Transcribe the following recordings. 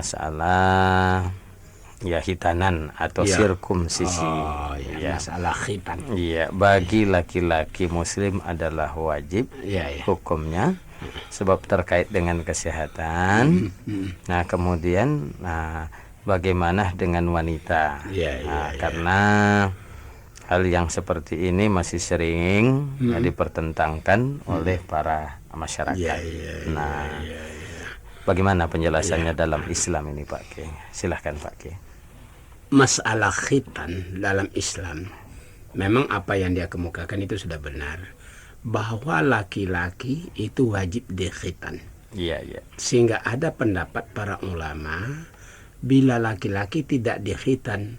Masalah ya hitanan atau Ya. sirkumsisi. Ya. Masalah khitan. Iya, bagi laki-laki muslim adalah wajib Ya. hukumnya sebab terkait dengan kesehatan. Nah, kemudian bagaimana dengan wanita? Ya. Karena hal yang seperti ini masih sering dipertentangkan oleh para masyarakat. Bagaimana penjelasannya dalam Islam ini, Pak Ki? Silahkan, Pak Ki. Masalah khitan dalam Islam, memang apa yang dia kemukakan itu sudah benar, bahwa laki-laki itu wajib dikhitan. Iya. Sehingga ada pendapat para ulama, bila laki-laki tidak dikhitan,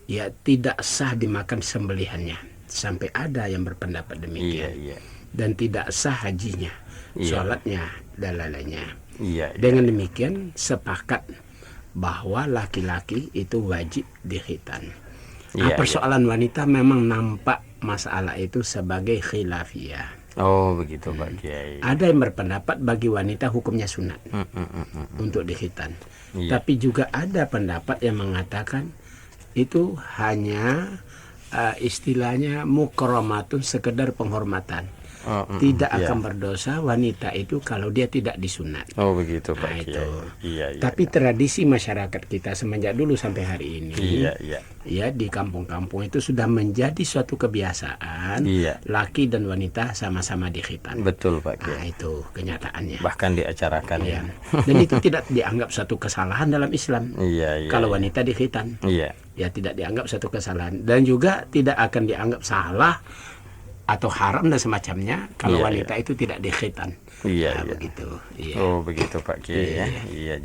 ya tidak sah dimakan sembelihannya. Sampai ada yang berpendapat demikian. Iya. Dan tidak sah hajinya, sholatnya, dan lainnya. Dengan demikian sepakat bahwa laki-laki itu wajib dikhitan. Persoalan wanita memang nampak masalah itu sebagai khilafiyah. Oh, begitu, Pak Kiai. Ada yang berpendapat bagi wanita hukumnya sunat untuk dikhitan. Tapi juga ada pendapat yang mengatakan itu hanya istilahnya mukramatun, sekedar penghormatan. Tidak akan berdosa wanita itu kalau dia tidak disunat. Oh, begitu, Pak Kiai. Itu. Iya. Tapi tradisi masyarakat kita semenjak dulu sampai hari ini, ya di kampung-kampung itu sudah menjadi suatu kebiasaan. Laki dan wanita sama-sama dikhitan. Betul, Pak Kiai. Itu kenyataannya. Bahkan diacarakan. Dan itu tidak dianggap satu kesalahan dalam Islam. Kalau wanita dikhitan, ya tidak dianggap satu kesalahan, dan juga tidak akan dianggap salah atau haram dan semacamnya kalau wanita itu tidak dikhitan. Begitu. Oh, begitu, Pak Kiai. Iya.